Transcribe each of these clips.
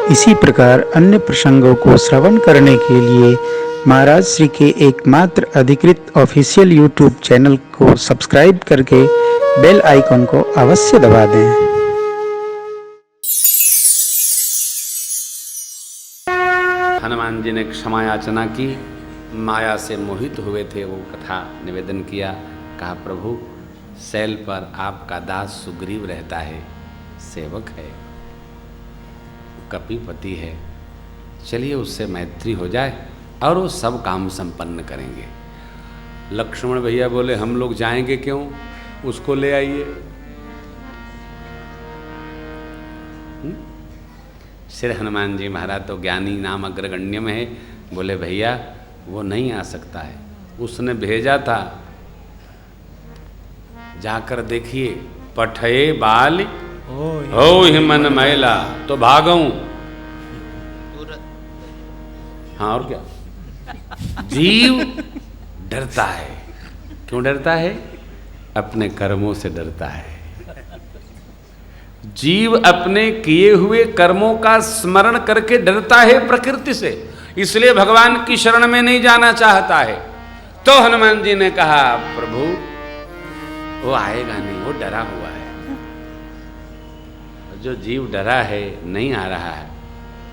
इसी प्रकार अन्य प्रसंगों को श्रवण करने के लिए महाराज श्री के एकमात्र अधिकृत ऑफिशियल यूट्यूब चैनल को सब्सक्राइब करके बेल आइकन को अवश्य दबा दें। हनुमान जी ने क्षमा याचना की, माया से मोहित हुए थे, वो कथा निवेदन किया। कहा प्रभु शैल पर आपका दास सुग्रीव रहता है, सेवक है, कपीपति है, चलिए उससे मैत्री हो जाए और वो सब काम संपन्न करेंगे। लक्ष्मण भैया बोले हम लोग जाएंगे क्यों, उसको ले आइए। श्री हनुमान जी महाराज तो ज्ञानी नाम अग्रगण्य में है, बोले भैया वो नहीं आ सकता है, उसने भेजा था, जाकर देखिए पठये बाल हो हिमन मैला तो भागऊं। हाँ और क्या, जीव डरता है, क्यों डरता है? अपने कर्मों से डरता है। जीव अपने किए हुए कर्मों का स्मरण करके डरता है प्रकृति से, इसलिए भगवान की शरण में नहीं जाना चाहता है। तो हनुमान जी ने कहा प्रभु वो आएगा नहीं, वो डरा हुआ है। जो जीव डरा है, नहीं आ रहा है,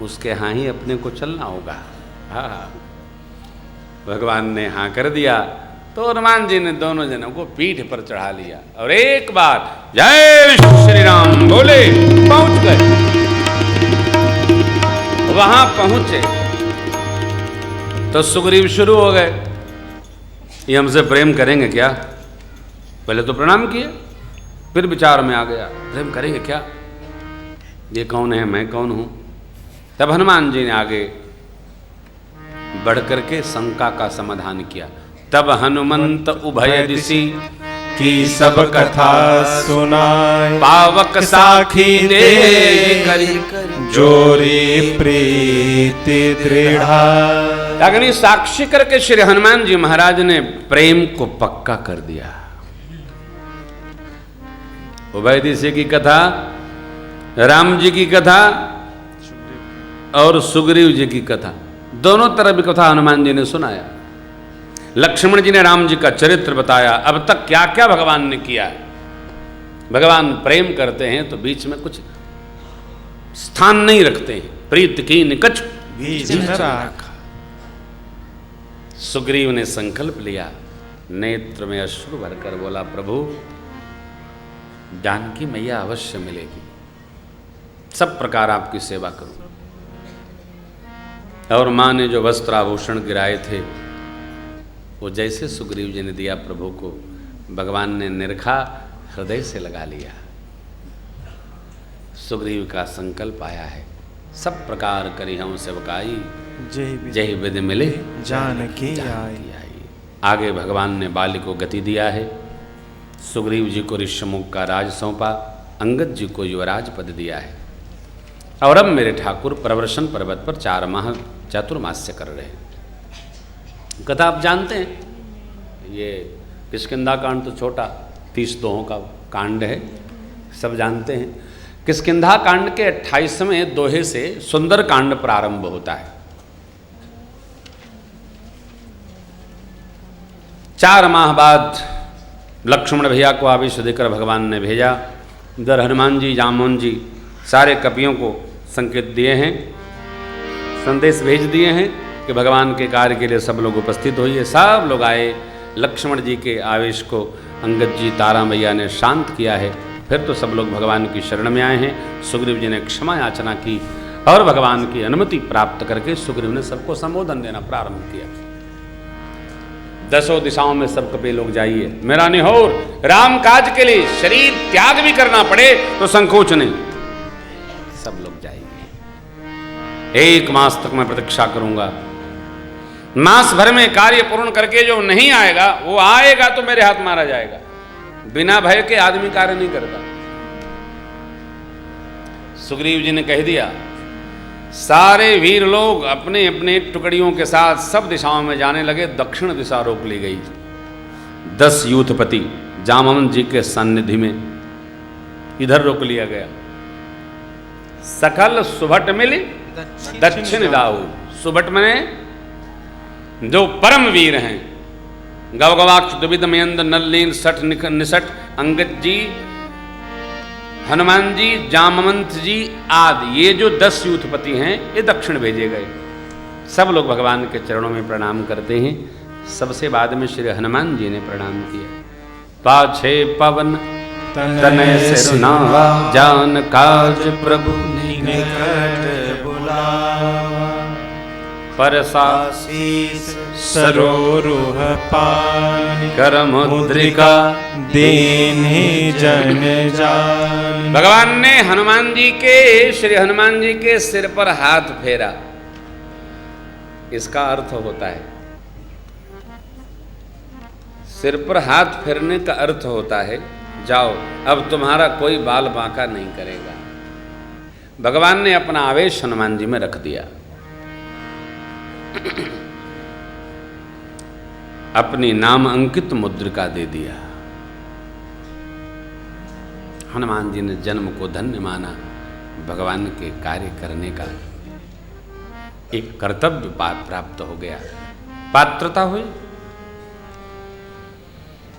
उसके यहाँ ही अपने को चलना होगा। हाँ, भगवान ने हाँ कर दिया तो हनुमान जी ने दोनों जनों को पीठ पर चढ़ा लिया और एक बार जय श्री राम बोले पहुंच गए। वहां पहुंचे तो सुग्रीव शुरू हो गए, ये हमसे प्रेम करेंगे क्या? पहले तो प्रणाम किए, फिर विचार में आ गया प्रेम करेंगे क्या, ये कौन है, मैं कौन हूं। तब हनुमान जी ने आगे बढ़ करके शंका का समाधान किया। तब हनुमंत उभय दिशि की सब कथा सुनाए, पावक साखी दे करी जोरी प्रीति दृढ़ा। अग्नि साक्षी करके श्री हनुमान जी महाराज ने प्रेम को पक्का कर दिया। उभय दिशि की कथा, राम जी की कथा और सुग्रीव जी की कथा, दोनों तरह की कथा हनुमान जी ने सुनाया। लक्ष्मण जी ने राम जी का चरित्र बताया, अब तक क्या क्या भगवान ने किया है। भगवान प्रेम करते हैं तो बीच में कुछ स्थान नहीं रखते हैं, प्रीत की निकच बीच न राखा। सुग्रीव ने संकल्प लिया, नेत्र में अश्रु भरकर बोला प्रभु जानकी मैया अवश्य मिलेगी, सब प्रकार आपकी सेवा करूं। और माँ ने जो वस्त्र आभूषण गिराए थे वो जैसे सुग्रीव जी ने दिया प्रभु को, भगवान ने निरखा, हृदय से लगा लिया। सुग्रीव का संकल्प आया है, सब प्रकार करी हम सेवकाई, जय विधि मिले जानकी आई। आगे भगवान ने बाली को गति दिया है, सुग्रीव जी को ऋष्यमुख का राज सौंपा, अंगद जी को युवराज पद दिया है। और अब मेरे ठाकुर प्रवर्षण पर्वत पर 4 माह चातुर्मास्य कर रहे हैं। कथा आप जानते हैं, ये किष्किंधा कांड तो छोटा 30 दोहों का कांड है, सब जानते हैं। किष्किंधा कांड के 28वें दोहे से सुंदर कांड प्रारंभ होता है। 4 माह बाद लक्ष्मण भैया को आवेश देकर भगवान ने भेजा। इधर हनुमान जी, जामोन जी सारे कपियों को संकेत दिए हैं, संदेश भेज दिए हैं कि भगवान के कार्य के लिए सब लोग उपस्थित होइए। सब लोग आए। लक्ष्मण जी के आवेश को अंगद जी, तारा मैया ने शांत किया है। फिर तो सब लोग भगवान की शरण में आए हैं। सुग्रीव जी ने क्षमा याचना की और भगवान की अनुमति प्राप्त करके सुग्रीव ने सबको संबोधन देना प्रारंभ किया। 10 दिशाओं में सब कपे लोग जाइए, मेरा निहोर राम काज के लिए शरीर त्याग भी करना पड़े तो संकोच नहीं, सब लोग जाइए। 1 मास तक मैं प्रतीक्षा करूंगा, मास भर में कार्य पूर्ण करके जो नहीं आएगा वो आएगा तो मेरे हाथ मारा जाएगा। बिना भय के आदमी कार्य नहीं करता। सुग्रीव जी ने कह दिया, सारे वीर लोग अपने अपने टुकड़ियों के साथ सब दिशाओं में जाने लगे। दक्षिण दिशा रोक ली गई। 10 यूथपति जामवन जी के सानिध्य में इधर रोक लिया गया। सकल सुभट मिली दक्षिण दाऊ। सुबट मने जो परम वीर हैं, गवगवाक्ष द्विविध मयंद नल्लीन सठ निसठ अंगद जी, हनुमान जी, जामवंत जी आदि, ये जो 10 यूथपति हैं ये दक्षिण भेजे गए। सब लोग भगवान के चरणों में प्रणाम करते हैं। सबसे बाद में श्री हनुमान जी ने प्रणाम किया। पाछे पवन तनय सिरनावा, जान काज प्रभु निकट बुलावा। परसा सरोरुह पानी, कर मुद्रिका दीन्हि जन जान। भगवान ने हनुमान जी के, श्री हनुमान जी के सिर पर हाथ फेरा। इसका अर्थ होता है, सिर पर हाथ फेरने का अर्थ होता है जाओ अब तुम्हारा कोई बाल बांका नहीं करेगा। भगवान ने अपना आवेश हनुमान जी में रख दिया, अपनी नाम अंकित मुद्रिका दे दिया। हनुमान जी ने जन्म को धन्य माना। भगवान के कार्य करने का एक कर्तव्य प्राप्त हो गया, पात्रता हुई।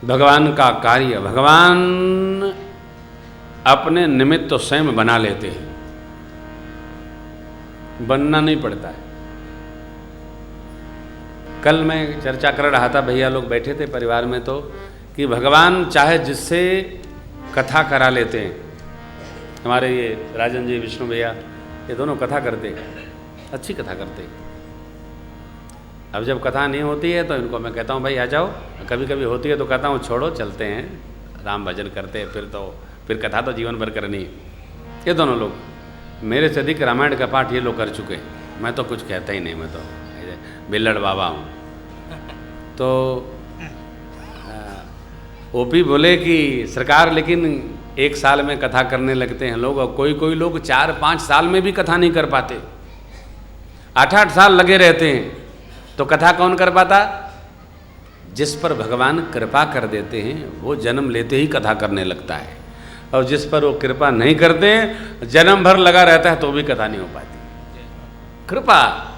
भगवान का कार्य भगवान अपने निमित्त तो स्वयं बना लेते हैं, बनना नहीं पड़ता है। कल मैं चर्चा कर रहा था, भैया लोग बैठे थे परिवार में, तो कि भगवान चाहे जिससे कथा करा लेते हैं। हमारे ये राजन जी, विष्णु भैया, ये दोनों कथा करते, अच्छी कथा करते। अब जब कथा नहीं होती है तो इनको मैं कहता हूँ भाई आ जाओ, कभी कभी होती है तो कहता हूँ छोड़ो चलते हैं, राम भजन करते हैं, फिर कथा तो जीवन भर करनी है। ये दोनों लोग मेरे से अधिक रामायण का पाठ ये लोग कर चुके हैं, मैं तो कुछ कहता ही नहीं, मैं तो बिल्लड़ बाबा हूँ। तो ओपी बोले कि सरकार लेकिन 1 साल में कथा करने लगते हैं लोग, और कोई लोग 4-5 साल में भी कथा नहीं कर पाते, 8-8 साल लगे रहते हैं। तो कथा कौन कर पाता? जिस पर भगवान कृपा कर देते हैं वो जन्म लेते ही कथा करने लगता है, और जिस पर वो कृपा नहीं करते हैं जन्म भर लगा रहता है तो भी कथा नहीं हो पाती। कृपा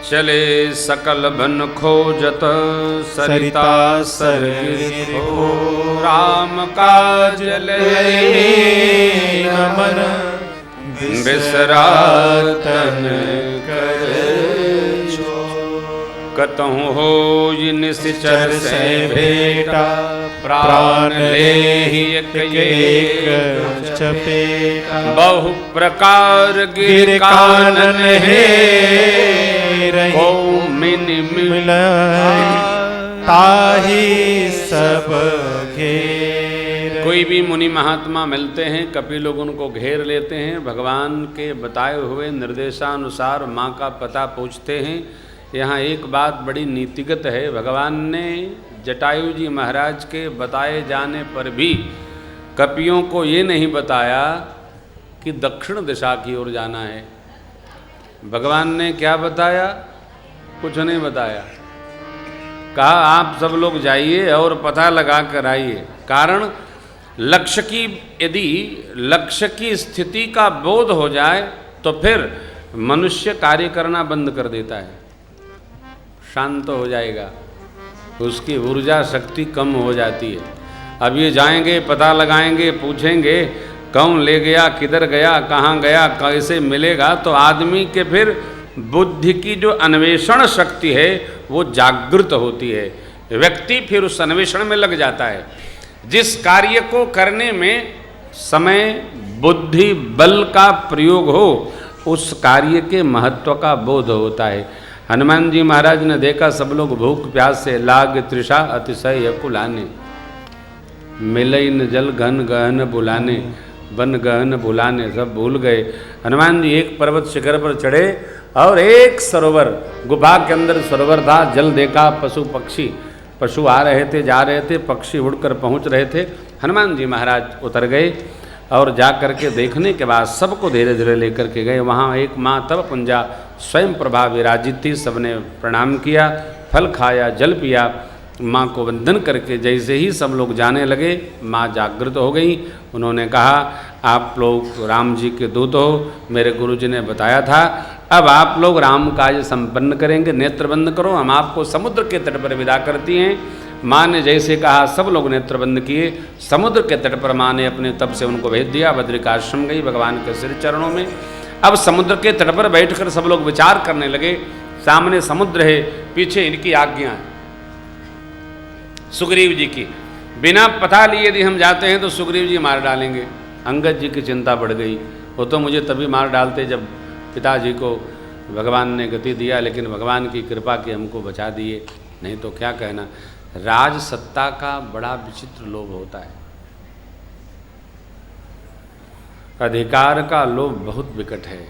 चले सकल बन खोजत, सरिता सरगिर हो, राम काज लय मन बिसरातन कर, कतहु हो निश्चर से भेटा, प्राण ले एक चपेटा। बहु प्रकार गिर कानन है, को मिन मिल ताहि सब घेर। कोई भी मुनि महात्मा मिलते हैं, कपि लोग उनको घेर लेते हैं, भगवान के बताए हुए निर्देशानुसार माँ का पता पूछते हैं। यहाँ एक बात बड़ी नीतिगत है, भगवान ने जटायु जी महाराज के बताए जाने पर भी कपियों को ये नहीं बताया कि दक्षिण दिशा की ओर जाना है। भगवान ने क्या बताया? कुछ नहीं बताया। कहा आप सब लोग जाइए और पता लगा कर आइए। कारण लक्ष्य की, यदि लक्ष्य की स्थिति का बोध हो जाए तो फिर मनुष्य कार्य करना बंद कर देता है, शांत हो जाएगा, उसकी ऊर्जा शक्ति कम हो जाती है। अब ये जाएंगे, पता लगाएंगे, पूछेंगे कौन ले गया, किधर गया, कहाँ गया, कैसे मिलेगा, तो आदमी के फिर बुद्धि की जो अन्वेषण शक्ति है वो जागृत होती है, व्यक्ति फिर उस अन्वेषण में लग जाता है। जिस कार्य को करने में समय बुद्धि बल का प्रयोग हो उस कार्य के महत्व का बोध होता है। हनुमान जी महाराज ने देखा सब लोग भूख प्यास से लाग तृषा अतिशय कुलाने, मिलई न जल घन गहन बुलाने, वन गहन बुलाने, सब भूल गए। हनुमान जी एक पर्वत शिखर पर चढ़े और एक सरोवर, गुफा के अंदर सरोवर था, जल देखा, पशु पक्षी, पशु आ रहे थे, जा रहे थे, पक्षी उड़कर पहुंच रहे थे। हनुमान जी महाराज उतर गए और जा कर के देखने के बाद सबको धीरे धीरे लेकर के गए। वहाँ एक माँ तब पुंजा स्वयं प्रभा विराजित थी, सबने प्रणाम किया, फल खाया, जल पिया माँ को वंदन करके जैसे ही सब लोग जाने लगे, माँ जागृत हो गई। उन्होंने कहा, आप लोग राम जी के दूत हो, मेरे गुरुजी ने बताया था, अब आप लोग राम काज संपन्न करेंगे, नेत्र बंद करो, हम आपको समुद्र के तट पर विदा करती हैं। माँ ने जैसे कहा सब लोग नेत्र बंद किए। समुद्र के तट पर माँ ने अपने तप से उनको भेज दिया। बद्रिकाश्रम गई भगवान के श्री चरणों में। अब समुद्र के तट पर बैठकर सब लोग विचार करने लगे। सामने समुद्र है, पीछे इनकी आज्ञा है सुग्रीव जी की। बिना पता लिए यदि हम जाते हैं तो सुग्रीव जी मार डालेंगे। अंगद जी की चिंता बढ़ गई। वो तो मुझे तभी मार डालते जब पिताजी को भगवान ने गति दिया, लेकिन भगवान की कृपा की हमको बचा दिए, नहीं तो क्या कहना। राज सत्ता का बड़ा विचित्र लोभ होता है। अधिकार का लोभ बहुत विकट है।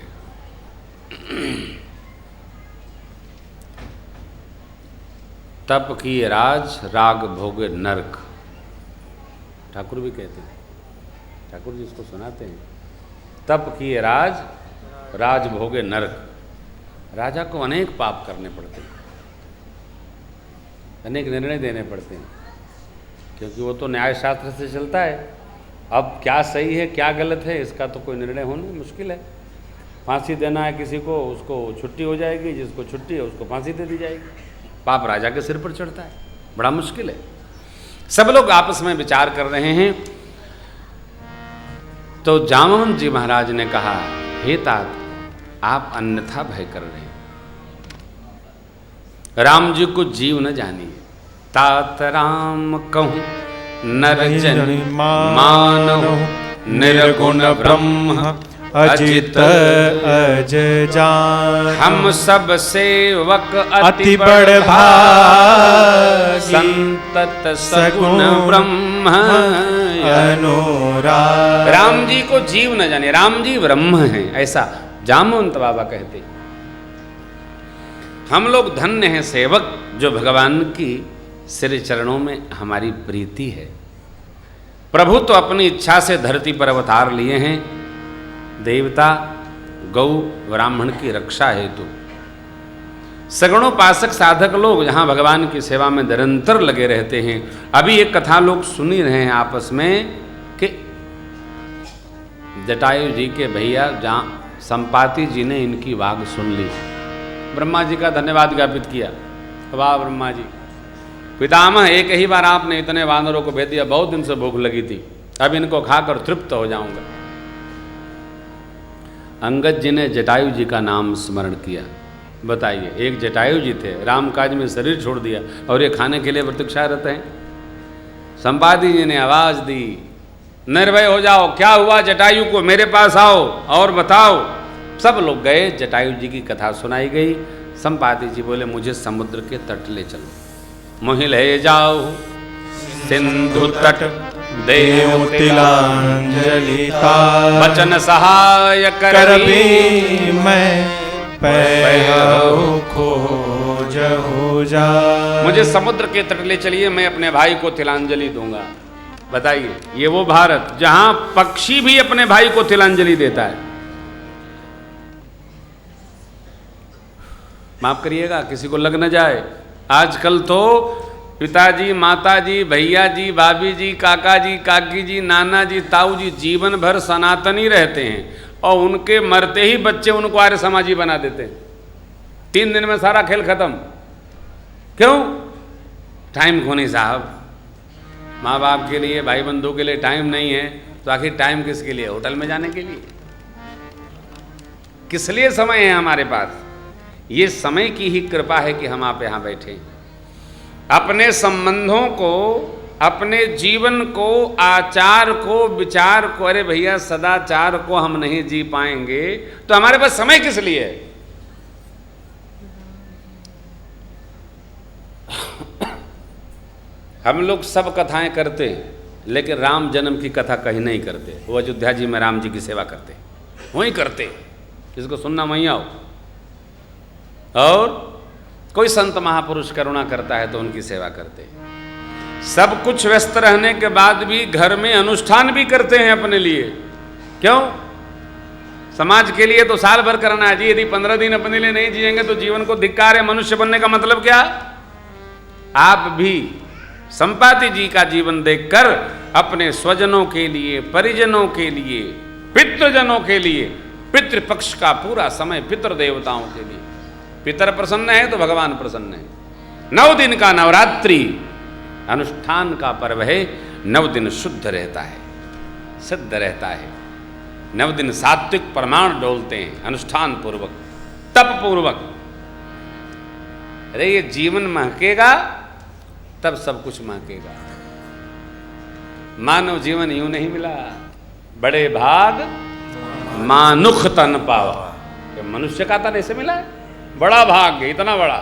तप किए राज, राग भोगे नरक, ठाकुर भी कहते हैं। ठाकुर जी इसको सुनाते हैं। तप किए राज, राज भोगे नरक। राजा को अनेक पाप करने पड़ते हैं, अनेक निर्णय देने पड़ते हैं, क्योंकि वो तो न्याय शास्त्र से चलता है। अब क्या सही है क्या गलत है इसका तो कोई निर्णय होना मुश्किल है। फांसी देना है किसी को, उसको छुट्टी हो जाएगी, जिसको छुट्टी है उसको फांसी दे दी जाएगी। पाप राजा के सिर पर चढ़ता है, बड़ा मुश्किल है। सब लोग आपस में विचार कर रहे हैं। तो जामवंत जी महाराज ने कहा, हे तात, आप अन्यथा भय कर रहे हैं, राम जी को जीव न जानिए। तात राम कहूँ नर जन मानहु, निर्गुण ब्रह्म अजित अज जान। हम सब सेवक अति बड़ भागी, संतत सगुण ब्रह्म अनुराग। राम जी को जीव न जाने, राम जी ब्रह्म हैं, ऐसा जामवंत बाबा कहते। हम लोग धन्य हैं सेवक जो भगवान की श्री चरणों में हमारी प्रीति है। प्रभु तो अपनी इच्छा से धरती पर अवतार लिए हैं, देवता गौ ब्राह्मण की रक्षा हेतु। सगुणोपासक साधक लोग जहाँ भगवान की सेवा में निरंतर लगे रहते हैं। अभी एक कथा लोग सुन ही रहे हैं आपस में कि जटायु जी के भैया जहाँ संपाति जी ने इनकी बात सुन ली, ब्रह्मा जी का धन्यवाद ज्ञापित किया। वाह ब्रह्मा जी, पितामह एक ही बार आपने इतने वानरों को भेज दिया, बहुत दिन से भूख लगी थी, अब इनको खाकर तृप्त हो जाऊंगा। अंगद जी ने जटायु जी का नाम स्मरण किया। बताइए, एक जटायु जी थे, राम काज में शरीर छोड़ दिया और ये खाने के लिए प्रतीक्षारत हैं। संपाति जी ने आवाज दी, निर्भय हो जाओ, क्या हुआ जटायु को, मेरे पास आओ और बताओ। सब लोग गए, जटायु जी की कथा सुनाई गई। संपाति जी बोले, मुझे समुद्र के तट ले चलो, मोहि ले जाओ सिंधु तट, देव तिलांजलि वचन सहाय करबी मैं पैहु खोजहु जा। मुझे समुद्र के तट ले चलिए, मैं अपने भाई को तिलांजलि दूंगा। बताइए, ये वो भारत जहां पक्षी भी अपने भाई को तिलांजलि देता है। माफ करिएगा, किसी को लग न जाए। आजकल तो पिताजी, माताजी, भैया जी, भाभी जी, काका जी, काकी जी, नाना जी, ताऊ जी जीवन भर सनातनी रहते हैं और उनके मरते ही बच्चे उनको आर्य समाजी बना देते हैं। 3 दिन में सारा खेल खत्म। क्यों? टाइम खोनी साहब। माँ बाप के लिए, भाई बंधु के लिए टाइम नहीं है तो आखिर टाइम किसके लिए? होटल में जाने के लिए। किस लिए समय है हमारे पास? ये समय की ही कृपा है कि हम आप यहाँ बैठे। अपने संबंधों को, अपने जीवन को, आचार को, विचार को, अरे भैया सदाचार को हम नहीं जी पाएंगे तो हमारे पास समय किस लिए है? हम लोग सब कथाएं करते हैं लेकिन राम जन्म की कथा कहीं नहीं करते। वो अयोध्या जी में राम जी की सेवा करते, वहीं करते, जिसको सुनना वहीं आओ। और कोई संत महापुरुष करुणा करता है तो उनकी सेवा करते। सब कुछ व्यस्त रहने के बाद भी घर में अनुष्ठान भी करते हैं अपने लिए। क्यों? समाज के लिए तो साल भर करना है जी। यदि 15 दिन अपने लिए नहीं जिएंगे तो जीवन को धिक्कार है। मनुष्य बनने का मतलब क्या? आप भी संपाति जी का जीवन देखकर अपने स्वजनों के लिए, परिजनों के लिए, पितृजनों के लिए, पितृपक्ष का पूरा समय पितृ देवताओं के लिए, पितर प्रसन्न है तो भगवान प्रसन्न है। 9 दिन का नवरात्रि अनुष्ठान का पर्व है। 9 दिन शुद्ध रहता है, सिद्ध रहता है। 9 दिन सात्विक प्रमाण डोलते हैं अनुष्ठान पूर्वक, तप पूर्वक। अरे ये जीवन महकेगा तब सब कुछ महकेगा। मानव जीवन यूं नहीं मिला, बड़े भाग मानुख तन पावा। मनुष्य का तन ऐसे मिला है, बड़ा भाग्य, इतना बड़ा,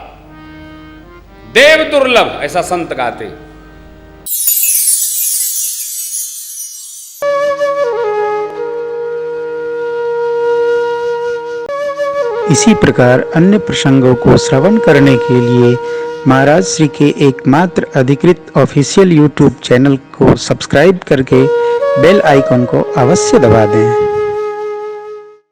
देव दुर्लभ, ऐसा संत गाते। इसी प्रकार अन्य प्रसंगों को श्रवण करने के लिए महाराज श्री के एकमात्र अधिकृत ऑफिशियल यूट्यूब चैनल को सब्सक्राइब करके बेल आइकन को अवश्य दबा दें।